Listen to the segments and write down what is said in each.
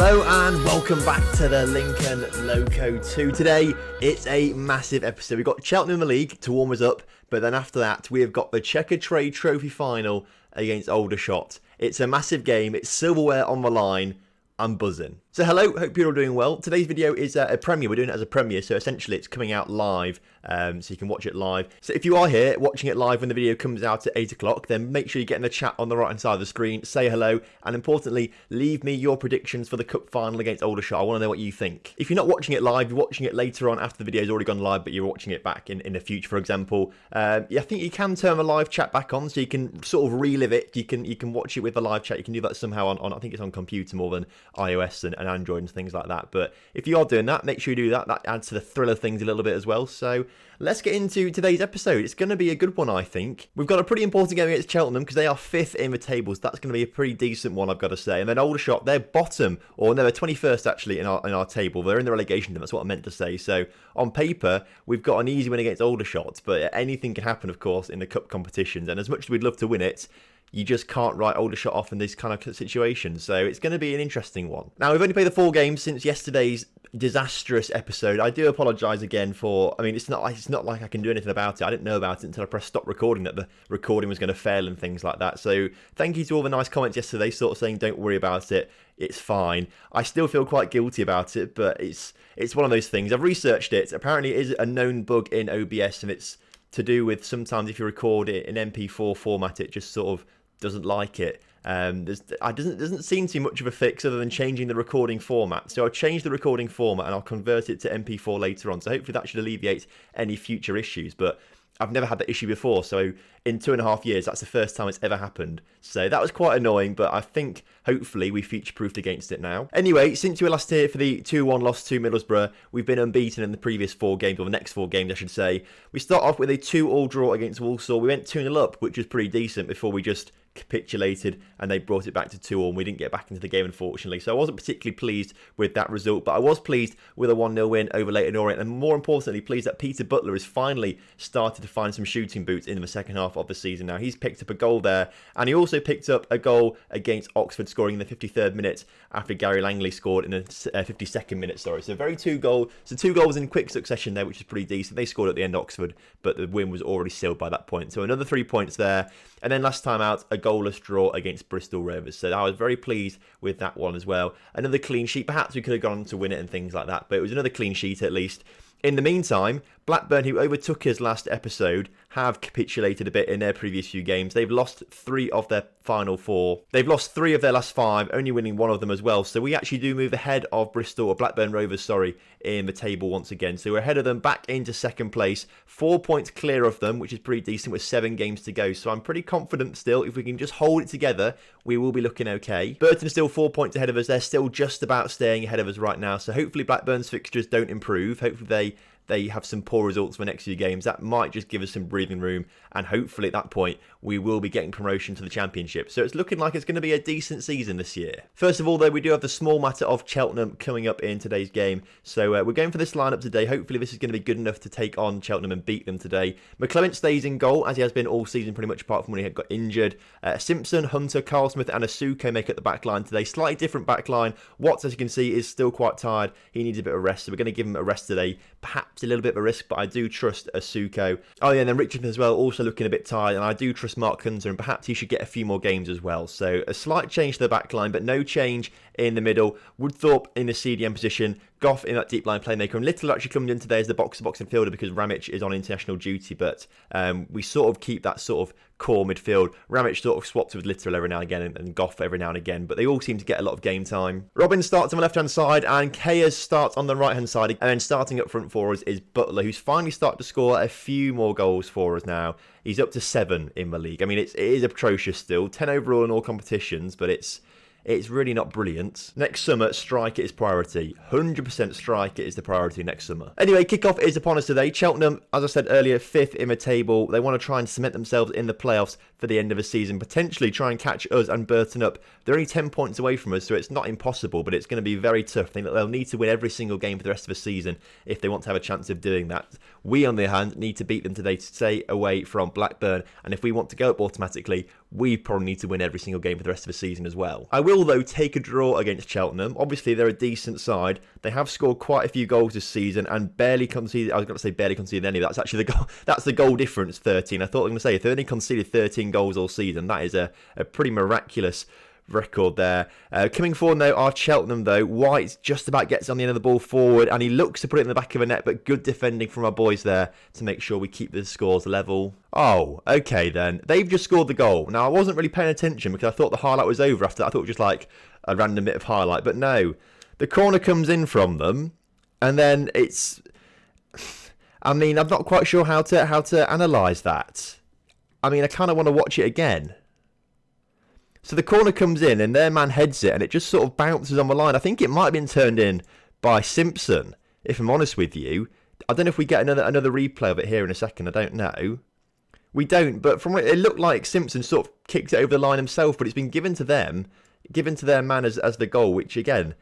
Hello and welcome back to the Lincoln Loco 2. Today, it's a massive episode. We've got Cheltenham in the league to warm us up, but then after that, we have got the Checkatrade Trophy final against Aldershot. It's a massive game. It's silverware on the line. I'm buzzing. So hello, hope you're all doing well. Today's video is a premiere. We're doing it as a premiere, so essentially it's coming out live, so you can watch it live. So if you are here watching it live when the video comes out at 8 o'clock, then make sure you get in the chat on the right hand side of the screen, say hello, and importantly, leave me your predictions for the cup final against Aldershot. I want to know what you think. If you're not watching it live, you're watching it later on after the video's already gone live, but you're watching it back in the future, for example. I think you can turn the live chat back on, so you can sort of relive it. You can watch it with the live chat. You can do that somehow on I think it's on computer more than iOS and Android and things like that. But if you are doing that, make sure you do that. That adds to the thrill of things a little bit as well. So let's get into today's episode. It's going to be a good one, I think. We've got a pretty important game against Cheltenham because they are 5th in the tables. That's going to be a pretty decent one, I've got to say. And then Aldershot, they're bottom, or no, they're 21st actually in our table. They're in the relegation, that's what I meant to say. So on paper, we've got an easy win against Aldershot, but anything can happen, of course, in the cup competitions. And as much as we'd love to win it, you just can't write Aldershot off in this kind of situation. So it's going to be an interesting one. Now, we've only played the 4 games since yesterday's disastrous episode. I do apologise again for, it's not like I can do anything about it. I didn't know about it until I pressed stop recording that the recording was going to fail and things like that. So thank you to all the nice comments yesterday sort of saying don't worry about it. It's fine. I still feel quite guilty about it, but it's one of those things. I've researched it. Apparently it is a known bug in OBS, and it's to do with sometimes if you record it in MP4 format, it just sort of doesn't like it. Doesn't seem to be much of a fix other than changing the recording format. So I'll change the recording format and I'll convert it to MP4 later on. So hopefully that should alleviate any future issues. But I've never had that issue before. So in 2.5 years, that's the first time it's ever happened. So that was quite annoying, but I think hopefully we future-proofed against it now. Anyway, since you were last here for the 2-1 loss to Middlesbrough, we've been unbeaten in the previous 4 games, or the next 4 games, I should say. We start off with a 2-2 draw against Walsall. We went 2-0 up, which was pretty decent before we just capitulated and they brought it back to 2-2 and we didn't get back into the game, unfortunately. So I wasn't particularly pleased with that result, but I was pleased with a 1-0 win over Leyton Orient, and more importantly pleased that Peter Butler has finally started to find some shooting boots in the second half of the season. Now he's picked up a goal there, and he also picked up a goal against Oxford, scoring in the 53rd minute after Gary Langley scored in the 52nd minute. So 2 goals in quick succession there, which is pretty decent. They scored at the end, Oxford, but the win was already sealed by that point. So another 3 points there, and then last time out a goalless draw against Bristol Rovers. So I was very pleased with that one as well. Another clean sheet. Perhaps we could have gone on to win it and things like that, but it was another clean sheet at least. In the meantime, Blackburn, who overtook us last episode, have capitulated a bit in their previous few games. They've lost 3 of their final 4. They've lost 3 of their last 5, only winning 1 of them as well. So we actually do move ahead of Blackburn Rovers, in the table once again. So we're ahead of them, back into second place, 4 points clear of them, which is pretty decent with 7 games to go. So I'm pretty confident still, if we can just hold it together, we will be looking okay. Burton is still 4 points ahead of us. They're still just about staying ahead of us right now. So hopefully Blackburn's fixtures don't improve. Hopefully they have some poor results for the next few games. That might just give us some breathing room, and hopefully at that point we will be getting promotion to the Championship. So it's looking like it's going to be a decent season this year. First of all though, we do have the small matter of Cheltenham coming up in today's game. So we're going for this lineup today. Hopefully this is going to be good enough to take on Cheltenham and beat them today. McClement stays in goal, as he has been all season pretty much, apart from when he had got injured. Simpson, Hunter, Carl Smith and Asuko make up the back line today. Slightly different back line. Watts, as you can see, is still quite tired. He needs a bit of rest, so we're going to give him a rest today. Perhaps a little bit of a risk, but I do trust Asuko. Oh yeah, and then Richardson as well, also looking a bit tired, and I do trust Mark Hunter, and perhaps he should get a few more games as well. So a slight change to the back line, but no change in the middle. Woodthorpe in the CDM position, Goff in that deep line playmaker, and Little actually coming in today as the box-to-box midfielder because Ramich is on international duty, but we sort of keep that sort of core midfield. Ramich sort of swapped with Little every now and again, and Goff every now and again, but they all seem to get a lot of game time. Robbins starts on the left-hand side, and Kayers starts on the right-hand side, and then starting up front for us is Butler, who's finally started to score a few more goals for us now. He's up to 7 in the league. It is atrocious still, 10 overall in all competitions, but it's really not brilliant. Next summer, striker is priority. 100% striker is the priority next summer. Anyway, kickoff is upon us today. Cheltenham, as I said earlier, 5th in the table. They want to try and cement themselves in the playoffs for the end of the season. Potentially try and catch us and Burton up. They're only 10 points away from us, so it's not impossible, but it's going to be very tough. I think that they'll need to win every single game for the rest of the season if they want to have a chance of doing that. We, on the other hand, need to beat them today to stay away from Blackburn, and if we want to go up automatically, we probably need to win every single game for the rest of the season as well. I will, though, take a draw against Cheltenham. Obviously, they're a decent side. They have scored quite a few goals this season and barely conceded. I was going to say barely conceded any. That's actually the goal. That's the goal difference, 13. I thought I was going to say if they only conceded 13 goals all season, that is a pretty miraculous record there. Coming forward now are Cheltenham though. White just about gets on the end of the ball forward and he looks to put it in the back of the net, but good defending from our boys there to make sure we keep the scores level. Oh, okay then. They've just scored the goal. Now I wasn't really paying attention because I thought the highlight was over after that. I thought it was just like a random bit of highlight, but no. The corner comes in from them and then it's... I mean, I'm not quite sure how to analyse that. I mean, I kind of want to watch it again. So the corner comes in and their man heads it and it just sort of bounces on the line. I think it might have been turned in by Simpson, if I'm honest with you. I don't know if we get another replay of it here in a second. I don't know. We don't, but from what it looked like Simpson sort of kicked it over the line himself, but it's been given to them, given to their man as the goal, which again,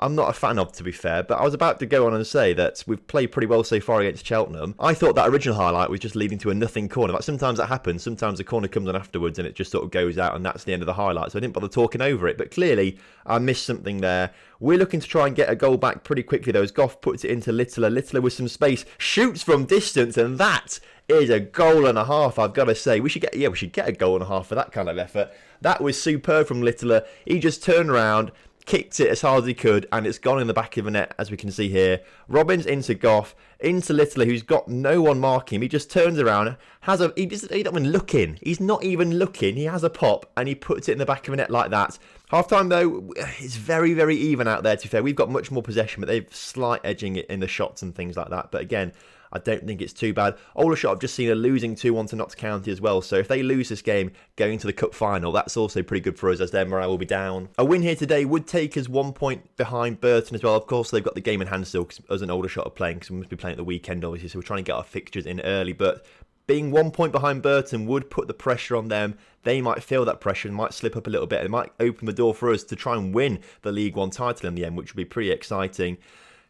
I'm not a fan of, to be fair, but I was about to go on and say that we've played pretty well so far against Cheltenham. I thought that original highlight was just leading to a nothing corner. Like sometimes that happens. Sometimes the corner comes on afterwards and it just sort of goes out and that's the end of the highlight. So I didn't bother talking over it. But clearly, I missed something there. We're looking to try and get a goal back pretty quickly, though, as Goff puts it into Littler. Littler with some space, shoots from distance, and that is a goal and a half, I've got to say. We should get a goal and a half for that kind of effort. That was superb from Littler. He just turned around, kicked it as hard as he could, and it's gone in the back of the net, as we can see here. Robbins into Goff, into Littler, who's got no one marking him. He just turns around, he's not even looking. He's not even looking. He has a pop, and he puts it in the back of the net like that. Half-time, though, it's very, very even out there, to be fair. We've got much more possession, but they've slight edging it in the shots and things like that. But again, I don't think it's too bad. Aldershot, I've just seen a losing 2-1 to Notts County as well. So if they lose this game going to the cup final, that's also pretty good for us as their morale will be down. A win here today would take us 1 point behind Burton as well. Of course, they've got the game in hand still because us and Aldershot are playing because we must be playing at the weekend, obviously. So we're trying to get our fixtures in early. But being 1 point behind Burton would put the pressure on them. They might feel that pressure and might slip up a little bit. It might open the door for us to try and win the League One title in the end, which would be pretty exciting.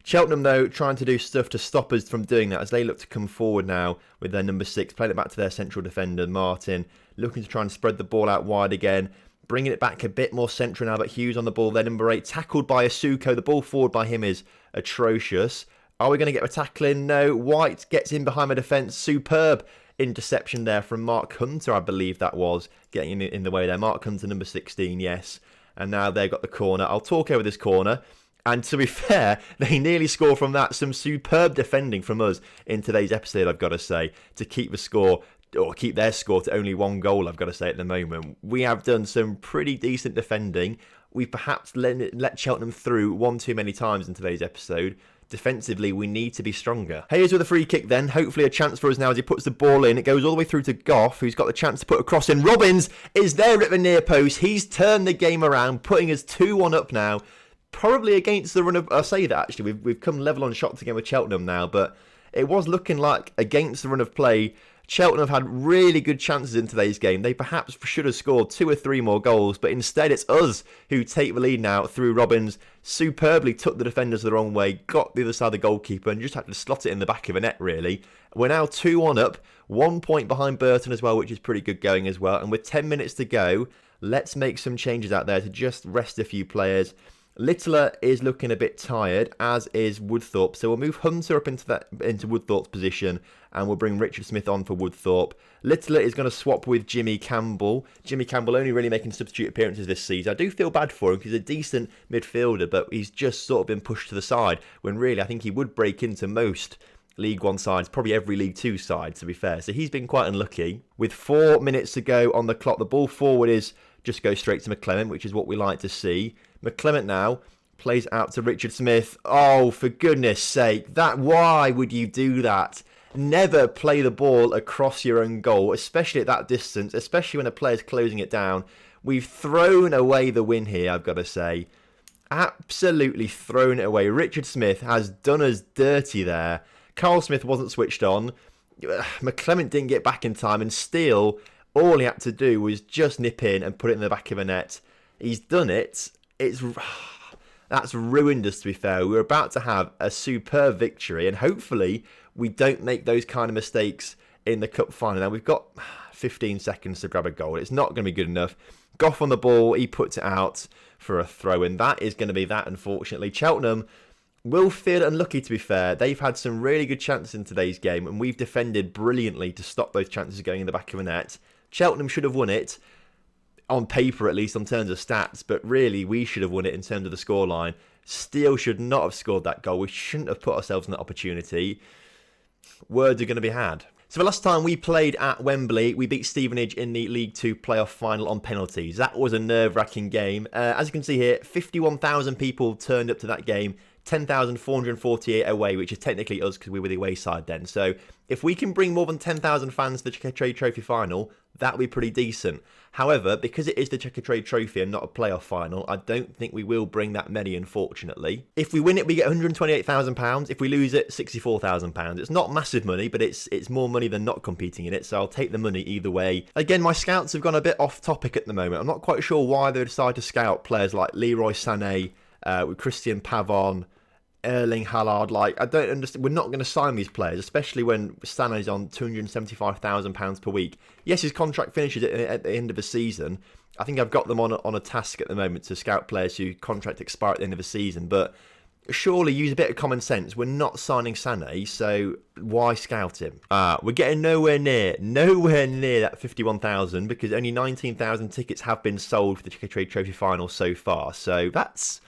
Cheltenham, though, trying to do stuff to stop us from doing that as they look to come forward now with their number 6, playing it back to their central defender, Martin, looking to try and spread the ball out wide again, bringing it back a bit more central now, but Hughes on the ball, their number 8, tackled by Asuko. The ball forward by him is atrocious. Are we going to get a tackle in? No. White gets in behind the defence. Superb interception there from Mark Hunter, I believe that was, getting in the way there. Mark Hunter, number 16, yes. And now they've got the corner. I'll talk over this corner. And to be fair, they nearly score from that. Some superb defending from us in today's episode, I've got to say, to keep the score, or keep their score to only 1 goal, I've got to say, at the moment. We have done some pretty decent defending. We've perhaps let Cheltenham through one too many times in today's episode. Defensively, we need to be stronger. Hayes with a free kick then. Hopefully a chance for us now as he puts the ball in. It goes all the way through to Goff, who's got the chance to put a cross in. Robbins is there at the near post. He's turned the game around, putting us 2-1 up now. Probably against the run of... I say that, actually. We've come level on shots again with Cheltenham now, but it was looking like against the run of play, Cheltenham have had really good chances in today's game. They perhaps should have scored 2 or 3 more goals, but instead it's us who take the lead now through Robbins. Superbly took the defenders the wrong way, got the other side of the goalkeeper, and just had to slot it in the back of the net, really. We're now 2-1 up, 1 point behind Burton as well, which is pretty good going as well. And with 10 minutes to go, let's make some changes out there to just rest a few players. Littler is looking a bit tired, as is Woodthorpe. So we'll move Hunter up into Woodthorpe's position, and we'll bring Richard Smith on for Woodthorpe. Littler is going to swap with Jimmy Campbell. Jimmy Campbell only really making substitute appearances this season. I do feel bad for him because he's a decent midfielder, but he's just sort of been pushed to the side when really I think he would break into most League One sides, probably every League Two side, to be fair. So he's been quite unlucky. With 4 minutes to go on the clock, the ball forward is just go straight to McClement, which is what we like to see. McClement now plays out to Richard Smith. Oh, for goodness sake, why would you do that? Never play the ball across your own goal, especially at that distance, especially when a player's closing it down. We've thrown away the win here, I've got to say. Absolutely thrown it away. Richard Smith has done us dirty there. Carl Smith wasn't switched on. McClement didn't get back in time, and still, all he had to do was just nip in and put it in the back of a net. He's done it. That's ruined us, to be fair. We're about to have a superb victory, and hopefully we don't make those kind of mistakes in the cup final. Now, we've got 15 seconds to grab a goal. It's not going to be good enough. Goff on the ball, he puts it out for a throw, and that is going to be that, unfortunately. Cheltenham will feel unlucky, to be fair. They've had some really good chances in today's game, and we've defended brilliantly to stop those chances going in the back of the net. Cheltenham should have won it, on paper at least, in terms of stats, but really we should have won it in terms of the scoreline. Steele should not have scored that goal. We shouldn't have put ourselves in that opportunity. Words are going to be had. So the last time we played at Wembley, we beat Stevenage in the League 2 playoff final on penalties. That was a nerve-wracking game. As you can see here, 51,000 people turned up to that game, 10,448 away, which is technically us because we were the away side then. So if we can bring more than 10,000 fans to the Checkatrade Trophy final, that would be pretty decent. However, because it is the Checkatrade Trophy and not a playoff final, I don't think we will bring that many, unfortunately. If we win it, we get £128,000. If we lose it, £64,000. It's not massive money, but it's more money than not competing in it, so I'll take the money either way. Again, my scouts have gone a bit off topic at the moment. I'm not quite sure why they decided to scout players like Leroy Sané, with Christian Pavon, Erling Haaland. I don't understand. We're not going to sign these players, especially when Sané's on £275,000 per week. Yes, his contract finishes at the end of the season. I think I've got them on a task at the moment to scout players whose contract expire at the end of the season. But surely use a bit of common sense. We're not signing Sané, so why scout him? We're getting nowhere near that 51,000 because only 19,000 tickets have been sold for the Checkatrade Trophy final so far. So that's,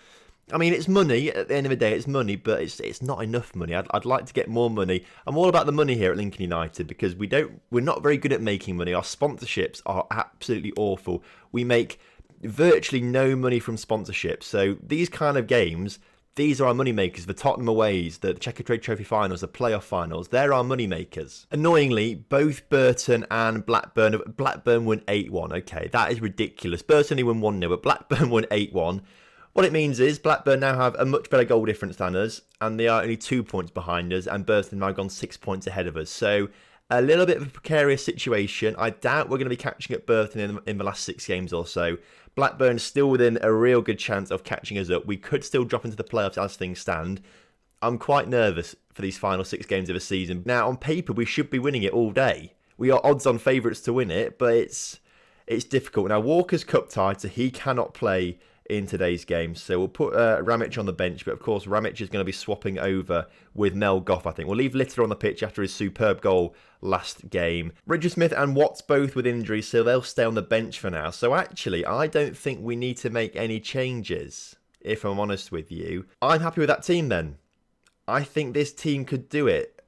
I mean, it's money. At the end of the day, it's money, but it's not enough money. I'd like to get more money. I'm all about the money here at Lincoln United because we're not very good at making money. Our sponsorships are absolutely awful. We make virtually no money from sponsorships. So these kind of games, these are our money makers. The Tottenham aways, the Checkatrade Trophy finals, the playoff finals, they're our money makers. Annoyingly, both Burton and Blackburn won 8-1. Okay, that is ridiculous. Burton only won 1-0, but Blackburn won 8-1. What it means is Blackburn now have a much better goal difference than us, and they are only 2 points behind us, and Burton now gone 6 points ahead of us. So a little bit of a precarious situation. I doubt we're going to be catching up Burton in the last 6 games or so. Blackburn's still within a real good chance of catching us up. We could still drop into the playoffs as things stand. I'm quite nervous for these final 6 games of the season. Now, on paper, we should be winning it all day. We are odds-on favourites to win it, but it's difficult. Now, Walker's cup tied, so he cannot play in today's game. So we'll put Ramic on the bench, but of course Ramic is going to be swapping over with Mel Goff, I think. We'll leave Litter on the pitch after his superb goal last game. Richard Smith and Watts both with injuries, so they'll stay on the bench for now. So actually, I don't think we need to make any changes, if I'm honest with you. I'm happy with that team then. I think this team could do it.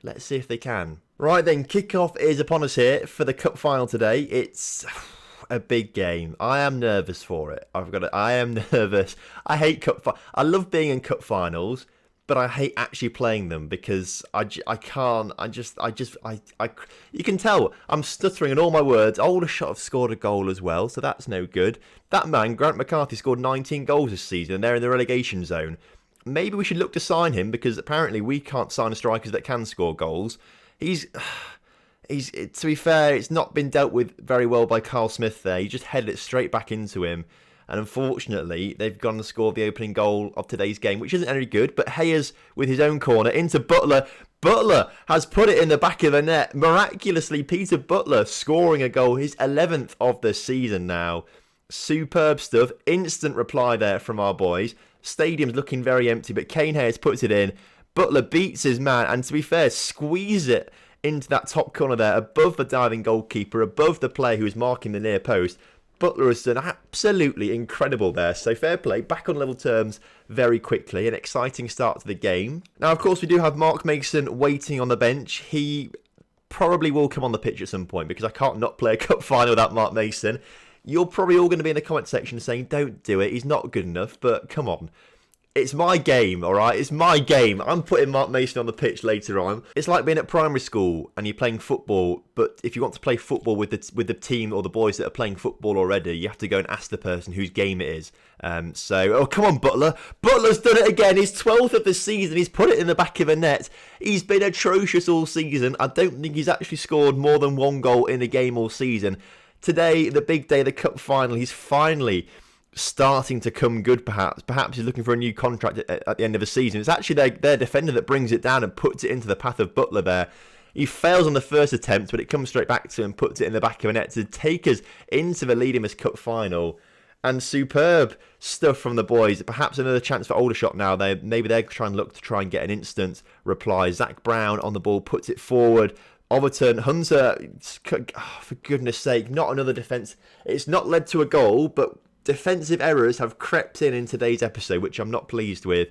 Let's see if they can. Right then, kickoff is upon us here for the cup final today. It's a big game. I am nervous for it. I am nervous. I hate I love being in cup finals, but I hate actually playing them because I can't. You can tell I'm stuttering in all my words. Aldershot have scored a goal as well, so that's no good. That man, Grant McCarthy, scored 19 goals this season, and they're in the relegation zone. Maybe we should look to sign him because apparently we can't sign strikers that can score goals. To be fair, it's not been dealt with very well by Carl Smith there. He just headed it straight back into him. And unfortunately, they've gone to score the opening goal of today's game, which isn't any good. But Hayes with his own corner into Butler. Butler has put it in the back of the net. Miraculously, Peter Butler scoring a goal, his 11th of the season now. Superb stuff. Instant reply there from our boys. Stadium's looking very empty, but Kane Hayes puts it in. Butler beats his man, and to be fair, squeeze it into that top corner there, above the diving goalkeeper, above the player who is marking the near post. Butler has done absolutely incredible there. So fair play, back on level terms very quickly. An exciting start to the game. Now, of course, we do have Mark Mason waiting on the bench. He probably will come on the pitch at some point because I can't not play a cup final without Mark Mason. You're probably all going to be in the comment section saying, don't do it, he's not good enough, but come on. It's my game, all right? It's my game. I'm putting Mark Mason on the pitch later on. It's like being at primary school and you're playing football, but if you want to play football with the team or the boys that are playing football already, you have to go and ask the person whose game it is. Oh, come on, Butler. Butler's done it again. He's 12th of the season. He's put it in the back of a net. He's been atrocious all season. I don't think he's actually scored more than 1 goal in a game all season. Today, the big day, the cup final, he's finally starting to come good, perhaps. Perhaps he's looking for a new contract at the end of the season. It's actually their defender that brings it down and puts it into the path of Butler there. He fails on the first attempt, but it comes straight back to him and puts it in the back of the net to take us into the lead in this cup final. And superb stuff from the boys. Perhaps another chance for Aldershot now. Maybe they're trying to look to try and get an instant reply. Zach Brown on the ball, puts it forward. Overton, Hunter, for goodness sake, not another defence. It's not led to a goal, but defensive errors have crept in today's episode, which I'm not pleased with.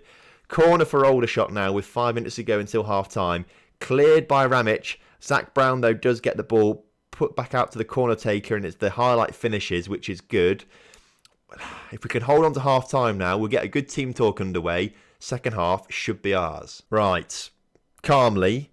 Corner for Aldershot now with 5 minutes to go until half-time. Cleared by Ramich. Zach Brown, though, does get the ball put back out to the corner taker, and it's the highlight finishes, which is good. If we can hold on to half-time now, we'll get a good team talk underway. Second half should be ours. Right. Calmly.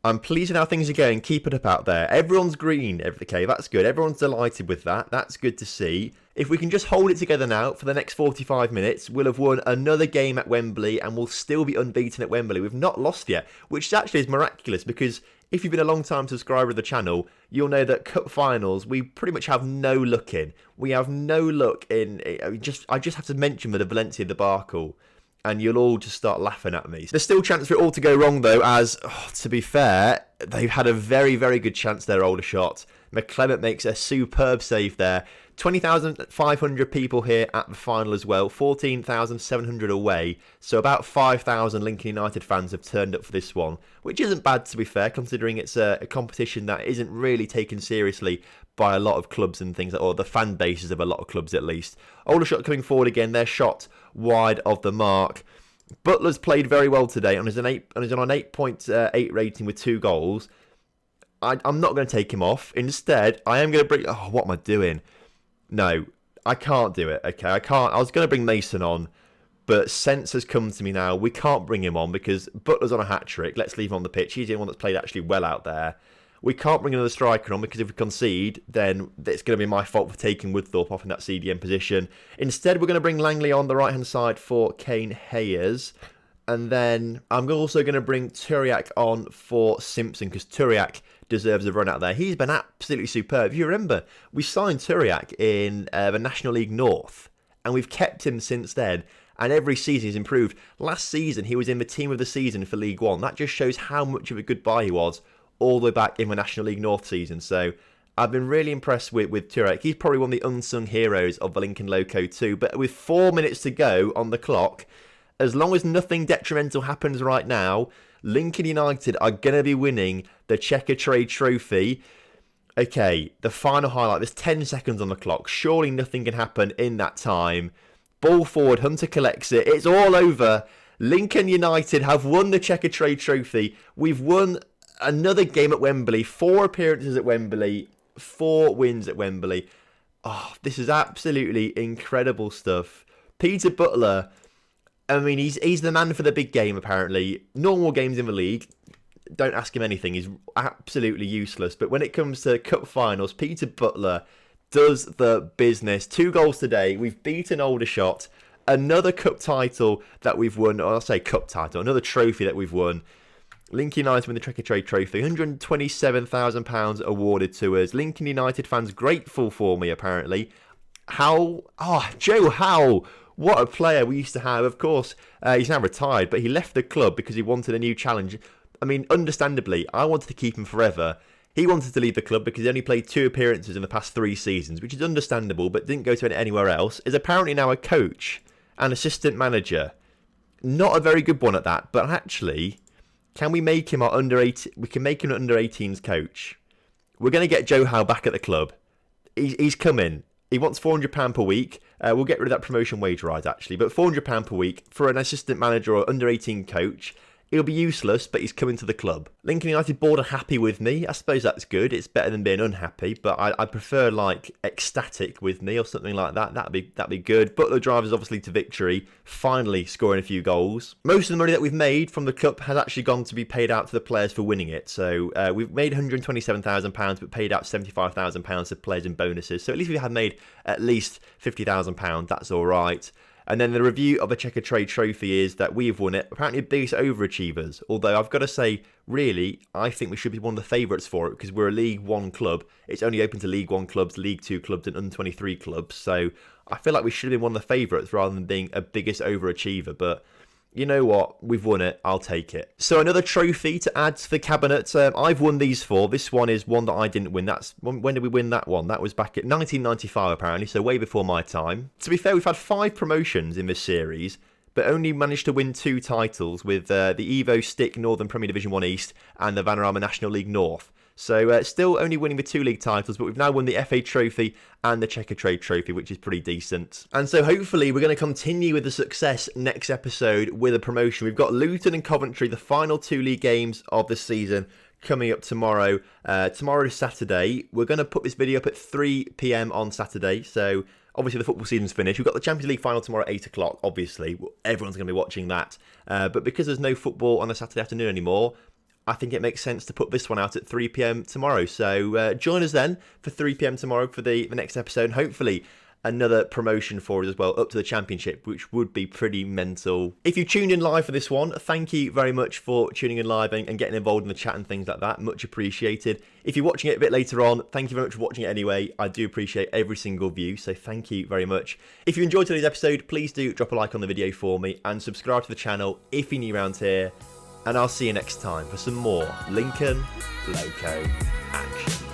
I'm pleased with how things are going. Keep it up out there. Everyone's green. Okay, that's good. Everyone's delighted with that. That's good to see. If we can just hold it together now for the next 45 minutes, we'll have won another game at Wembley and we'll still be unbeaten at Wembley. We've not lost yet, which actually is miraculous because if you've been a long-time subscriber of the channel, you'll know that cup finals, we pretty much have no luck in. We have no luck in... I just have to mention the Valencia debacle, and you'll all just start laughing at me. There's still a chance for it all to go wrong, though, as, to be fair, they've had a very, very good chance there, Aldershot. McClement makes a superb save there. 20,500 people here at the final as well. 14,700 away. So about 5,000 Lincoln United fans have turned up for this one, which isn't bad, to be fair, considering it's a competition that isn't really taken seriously by a lot of clubs and things, or the fan bases of a lot of clubs at least. Aldershot coming forward again. They're shot wide of the mark. Butler's played very well today and is on an 8.8 rating with 2 goals. I'm not going to take him off. Instead, I am going to bring... Oh, what am I doing? No, I can't do it, okay? I can't. I was going to bring Mason on, but sense has come to me now. We can't bring him on because Butler's on a hat-trick. Let's leave him on the pitch. He's the one that's played actually well out there. We can't bring another striker on because if we concede, then it's going to be my fault for taking Woodthorpe off in that CDM position. Instead, we're going to bring Langley on the right-hand side for Kane Hayes. And then I'm also going to bring Turiak on for Simpson because Turiak deserves a run out there. He's been absolutely superb. If you remember, we signed Turiak in the National League North and we've kept him since then. And every season he's improved. Last season, he was in the team of the season for League One. That just shows how much of a good buy he was all the way back in the National League North season. So I've been really impressed with Turiak. He's probably one of the unsung heroes of the Lincoln Loco too. But with 4 minutes to go on the clock, as long as nothing detrimental happens right now, Lincoln United are going to be winning the Checkatrade Trophy. Okay, the final highlight. There's 10 seconds on the clock. Surely nothing can happen in that time. Ball forward. Hunter collects it. It's all over. Lincoln United have won the Checkatrade Trophy. We've won another game at Wembley. 4 appearances at Wembley. 4 wins at Wembley. Oh, this is absolutely incredible stuff. Peter Butler... I mean, he's the man for the big game, apparently. Normal games in the league, don't ask him anything. He's absolutely useless. But when it comes to cup finals, Peter Butler does the business. 2 goals today. We've beaten Aldershot. Another cup title that we've won. Or I'll say cup title. Another trophy that we've won. Lincoln United win the Checkatrade Trophy. £127,000 awarded to us. Lincoln United fans grateful for me, apparently. How? Oh, Joe Howe. What a player we used to have. Of course, he's now retired, but he left the club because he wanted a new challenge. I mean, understandably, I wanted to keep him forever. He wanted to leave the club because he only played 2 appearances in the past 3 seasons, which is understandable, but didn't go to anywhere else. Is apparently now a coach and assistant manager. Not a very good one at that, but actually, can we make him our under-18? We can make him an under-18s coach. We're going to get Joe Howe back at the club. He's coming. He wants £400 per week. We'll get rid of that promotion wage rise, actually. But £400 per week for an assistant manager or under-18 coach. He'll be useless, but he's coming to the club. Lincoln United board are happy with me. I suppose that's good. It's better than being unhappy. But I prefer, like, ecstatic with me or something like that. That'd be good. Butler drives us, obviously, to victory. Finally scoring a few goals. Most of the money that we've made from the cup has actually gone to be paid out to the players for winning it. So we've made £127,000, but paid out £75,000 to players in bonuses. So at least we have made at least £50,000. That's all right. And then the review of the Checkatrade Trophy is that we've won it. Apparently the biggest overachievers. Although I've got to say, really, I think we should be one of the favourites for it because we're a League 1 club. It's only open to League 1 clubs, League 2 clubs and under-23 clubs. So I feel like we should have been one of the favourites rather than being a biggest overachiever. But you know what, we've won it, I'll take it. So another trophy to add to the cabinet. I've won these 4. This one is one that I didn't win. When did we win that one? That was back at 1995 apparently, so way before my time. To be fair, we've had 5 promotions in this series, but only managed to win 2 titles with the Evo Stick Northern Premier Division 1 East and the Vanarama National League North. So still only winning the 2 league titles, but we've now won the FA Trophy and the Checkatrade Trophy, which is pretty decent. And so hopefully we're going to continue with the success next episode with a promotion. We've got Luton and Coventry, the final 2 league games of the season, coming up tomorrow. Tomorrow is Saturday. We're going to put this video up at 3 PM on Saturday, so obviously the football season's finished. We've got the Champions League final tomorrow at 8 o'clock, obviously. Everyone's going to be watching that. But because there's no football on a Saturday afternoon anymore, I think it makes sense to put this one out at 3 PM tomorrow. So join us then for 3 PM tomorrow for the next episode. And hopefully another promotion for us as well, up to the Championship, which would be pretty mental. If you tuned in live for this one, thank you very much for tuning in live and getting involved in the chat and things like that. Much appreciated. If you're watching it a bit later on, thank you very much for watching it anyway. I do appreciate every single view, so thank you very much. If you enjoyed today's episode, please do drop a like on the video for me and subscribe to the channel if you're new around here. And I'll see you next time for some more Lincoln Loco action.